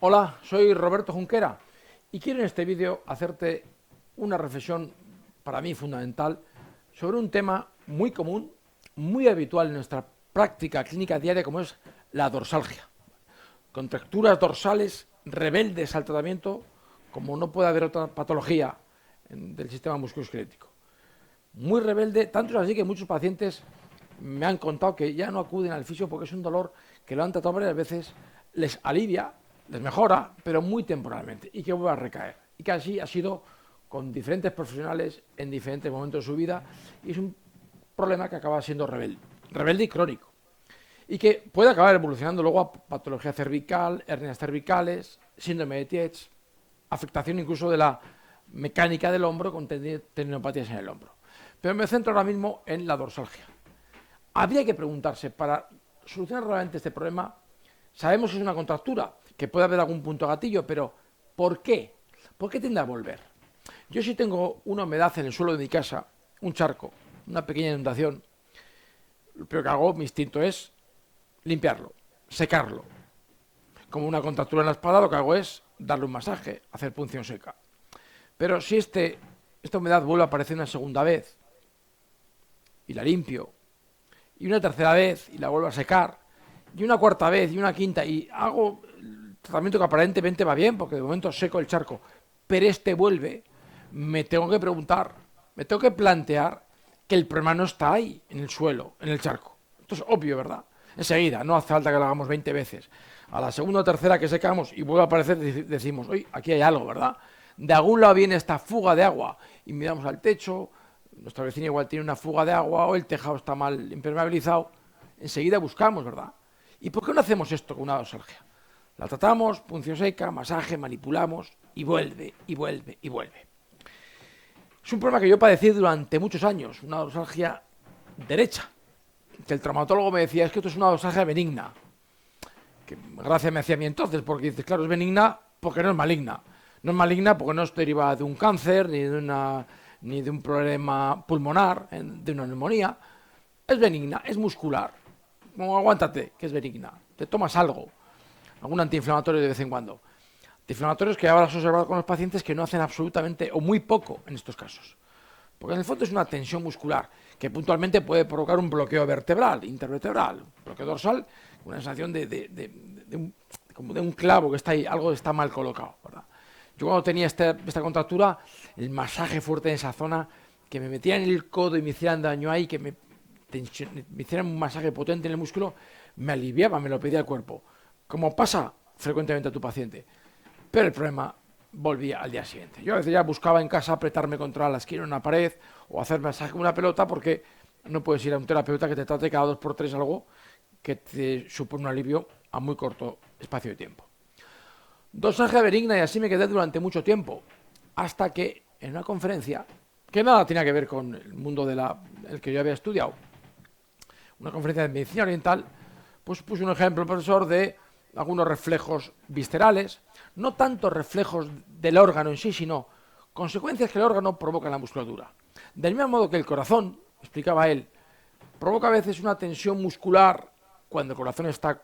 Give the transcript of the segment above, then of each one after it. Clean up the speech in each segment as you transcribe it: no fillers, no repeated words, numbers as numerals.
Hola, soy Roberto Junquera y quiero en este vídeo hacerte una reflexión para mí fundamental sobre un tema muy común, muy habitual en nuestra práctica clínica diaria como es la dorsalgia. Contracturas dorsales rebeldes al tratamiento como no puede haber otra patología del sistema musculoesquelético. Muy rebelde, tanto es así que muchos pacientes me han contado que ya no acuden al fisio porque es un dolor que lo han tratado varias veces, les alivia, les mejora, pero muy temporalmente y que vuelve a recaer. Y que así ha sido con diferentes profesionales en diferentes momentos de su vida y es un problema que acaba siendo rebelde y crónico. Y que puede acabar evolucionando luego a patología cervical, hernias cervicales, síndrome de Tietz, afectación incluso de la mecánica del hombro con tendinopatías en el hombro. Pero me centro ahora mismo en la dorsalgia. Habría que preguntarse, para solucionar realmente este problema, sabemos que es una contractura, que puede haber algún punto gatillo, pero ¿por qué? ¿Por qué tiende a volver? Yo si tengo una humedad en el suelo de mi casa, un charco, una pequeña inundación, lo primero que hago, mi instinto es limpiarlo, secarlo. Como una contractura en la espalda, lo que hago es darle un masaje, hacer punción seca. Pero si esta humedad vuelve a aparecer una segunda vez y la limpio, y una tercera vez y la vuelvo a secar, y una cuarta vez y una quinta, y hago el tratamiento que aparentemente va bien, porque de momento seco el charco, pero este vuelve, me tengo que preguntar, me tengo que plantear que el problema no está ahí, en el suelo, en el charco. Esto es obvio, ¿verdad? Enseguida, no hace falta que lo hagamos 20 veces. A la segunda o tercera que secamos y vuelve a aparecer, decimos, oye, aquí hay algo, ¿verdad? De algún lado viene esta fuga de agua y miramos al techo, nuestra vecina igual tiene una fuga de agua o el tejado está mal impermeabilizado, enseguida buscamos, ¿verdad? ¿Y por qué no hacemos esto con una dorsalgia? La tratamos, punción seca, masaje, manipulamos y vuelve, y vuelve, y vuelve. Es un problema que yo padecí durante muchos años, una dorsalgia derecha, que el traumatólogo me decía, es que esto es una dorsalgia benigna. Que gracia me hacía a mí entonces, porque dices, claro, es benigna porque no es maligna. No es maligna porque no es derivada de un cáncer, ni de un problema pulmonar, de una neumonía. Es benigna, es muscular. Como aguántate, que es benigna. Te tomas algo, algún antiinflamatorio de vez en cuando. Antiinflamatorios que ahora has observado con los pacientes que no hacen absolutamente o muy poco en estos casos. Porque en el fondo es una tensión muscular que puntualmente puede provocar un bloqueo vertebral, intervertebral, bloqueo dorsal, una sensación como de un clavo que está ahí, algo está mal colocado, ¿verdad? Yo cuando tenía esta contractura, el masaje fuerte en esa zona, que me metían en el codo y me hicieran daño ahí, que me hicieran un masaje potente en el músculo, me aliviaba, me lo pedía el cuerpo. Como pasa frecuentemente a tu paciente. Pero el problema volvía al día siguiente. Yo a veces ya buscaba en casa apretarme contra la esquina de una pared o hacer masaje con una pelota porque no puedes ir a un terapeuta que te trate cada 2 por 3 algo que te supone un alivio a muy corto espacio de tiempo. Dosaje benigna y así me quedé durante mucho tiempo, hasta que en una conferencia, que nada tenía que ver con el mundo el que yo había estudiado, una conferencia de medicina oriental, pues puse un ejemplo, el profesor, de algunos reflejos viscerales, no tanto reflejos del órgano en sí, sino consecuencias que el órgano provoca en la musculatura. Del mismo modo que el corazón, explicaba él, provoca a veces una tensión muscular cuando el corazón está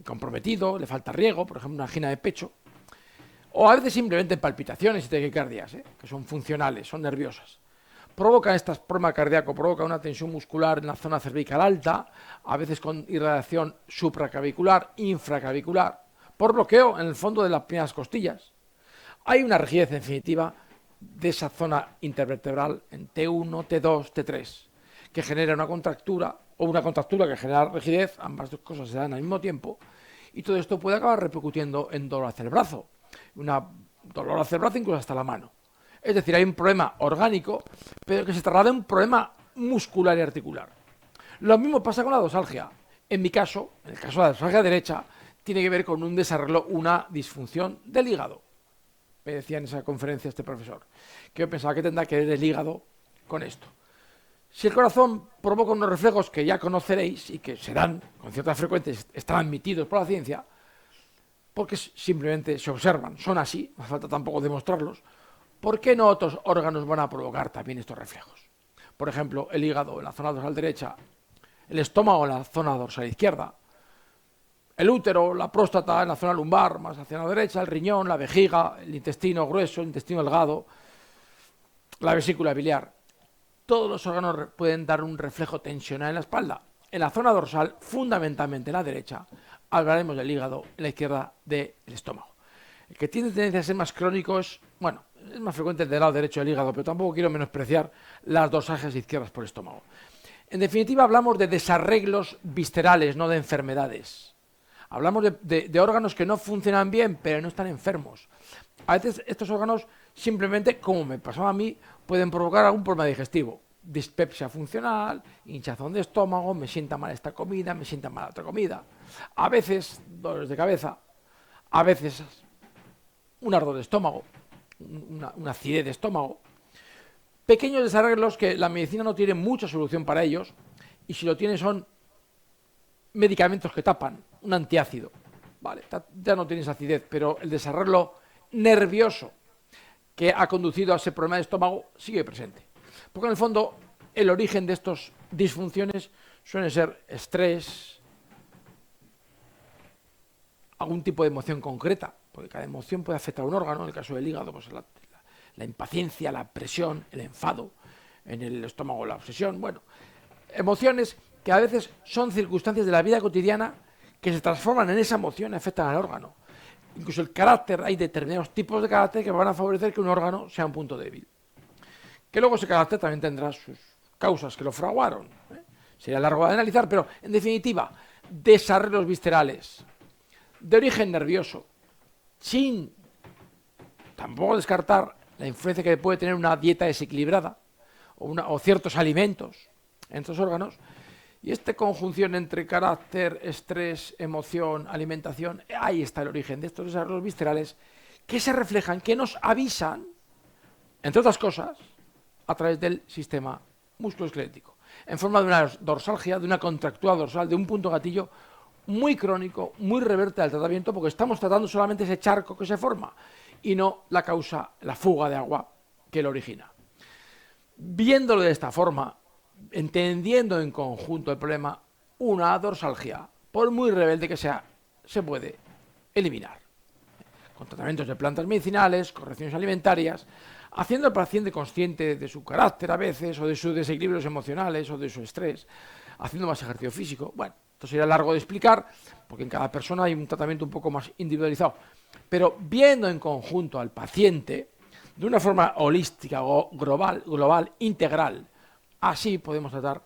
comprometido, le falta riego, por ejemplo, una angina de pecho, o a veces simplemente palpitaciones y taquicardias, que son funcionales, son nerviosas. Provoca estas problemas cardíacos, provoca una tensión muscular en la zona cervical alta, a veces con irradiación supraclavicular, infraclavicular, por bloqueo en el fondo de las primeras costillas. Hay una rigidez definitiva de esa zona intervertebral en T1, T2, T3, que genera una contractura o una contractura que genera rigidez, ambas dos cosas se dan al mismo tiempo, y todo esto puede acabar repercutiendo en dolor hacia el brazo, dolor hacia el brazo incluso hasta la mano. Es decir, hay un problema orgánico, pero que se traslada a un problema muscular y articular. Lo mismo pasa con la dosalgia. En mi caso, en el caso de la dosalgia derecha, tiene que ver con un desarrollo, una disfunción del hígado. Me decía en esa conferencia este profesor, que yo pensaba que tendrá que ver el hígado con esto. Si el corazón provoca unos reflejos que ya conoceréis y que se dan con cierta frecuencia, están admitidos por la ciencia, porque simplemente se observan, son así, no hace falta tampoco demostrarlos, ¿por qué no otros órganos van a provocar también estos reflejos? Por ejemplo, el hígado en la zona dorsal derecha, el estómago en la zona dorsal izquierda, el útero, la próstata en la zona lumbar, más hacia la derecha, el riñón, la vejiga, el intestino grueso, el intestino delgado, la vesícula biliar. Todos los órganos pueden dar un reflejo tensional en la espalda. En la zona dorsal, fundamentalmente en la derecha, hablaremos del hígado, en la izquierda del estómago. El que tiene tendencia a ser más crónico es, bueno, es más frecuente del lado derecho del hígado, pero tampoco quiero menospreciar las dorsales izquierdas por el estómago. En definitiva, hablamos de desarreglos viscerales, no de enfermedades. Hablamos de órganos que no funcionan bien, pero no están enfermos. A veces estos órganos simplemente, como me pasaba a mí, pueden provocar algún problema digestivo. Dispepsia funcional, hinchazón de estómago, me sienta mal esta comida, me sienta mal otra comida. A veces dolores de cabeza, a veces un ardor de estómago, una acidez de estómago. Pequeños desarreglos que la medicina no tiene mucha solución para ellos, y si lo tiene son medicamentos que tapan, un antiácido. Vale, ya no tienes acidez, pero el desarreglo nervioso que ha conducido a ese problema de estómago sigue presente. Porque en el fondo el origen de estas disfunciones suele ser estrés, algún tipo de emoción concreta, porque cada emoción puede afectar a un órgano. En el caso del hígado, pues la impaciencia, la presión, el enfado; en el estómago la obsesión. Bueno, emociones que a veces son circunstancias de la vida cotidiana que se transforman en esa emoción y afectan al órgano. Incluso el carácter, hay determinados tipos de carácter que van a favorecer que un órgano sea un punto débil. Que luego ese carácter también tendrá sus causas que lo fraguaron. Sería largo de analizar, pero en definitiva, desarreglos viscerales de origen nervioso, sin tampoco descartar la influencia que puede tener una dieta desequilibrada o ciertos alimentos en estos órganos. Y esta conjunción entre carácter, estrés, emoción, alimentación, ahí está el origen de estos desarrollos viscerales que se reflejan, que nos avisan, entre otras cosas, a través del sistema musculoesquelético, en forma de una dorsalgia, de una contractura dorsal, de un punto gatillo muy crónico, muy reverte al tratamiento, porque estamos tratando solamente ese charco que se forma y no la causa, la fuga de agua que lo origina. Viéndolo de esta forma, entendiendo en conjunto el problema, una dorsalgia, por muy rebelde que sea, se puede eliminar con tratamientos de plantas medicinales, correcciones alimentarias, haciendo al paciente consciente de su carácter a veces, o de sus desequilibrios emocionales, o de su estrés, haciendo más ejercicio físico. Bueno, esto sería largo de explicar, porque en cada persona hay un tratamiento un poco más individualizado, pero viendo en conjunto al paciente de una forma holística o global, integral, así podemos tratar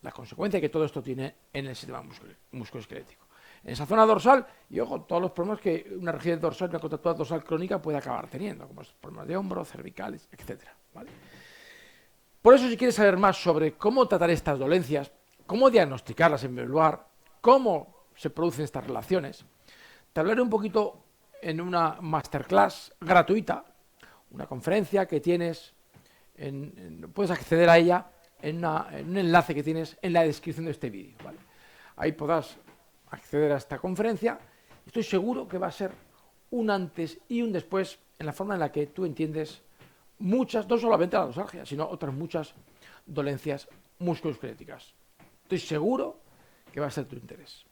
la consecuencia que todo esto tiene en el sistema musculoesquelético. En esa zona dorsal, y ojo, todos los problemas que una rigidez dorsal, una contractura dorsal crónica puede acabar teniendo, como problemas de hombro, cervicales, etc. ¿Vale? Por eso, si quieres saber más sobre cómo tratar estas dolencias, cómo diagnosticarlas en primer lugar, cómo se producen estas relaciones, te hablaré un poquito en una masterclass gratuita, una conferencia que tienes, puedes acceder a ella en un enlace que tienes en la descripción de este vídeo. ¿Vale? Ahí podrás acceder a esta conferencia. Estoy seguro que va a ser un antes y un después en la forma en la que tú entiendes muchas, no solamente la dorsalgia, sino otras muchas dolencias musculoesqueléticas. Estoy seguro que va a ser de tu interés.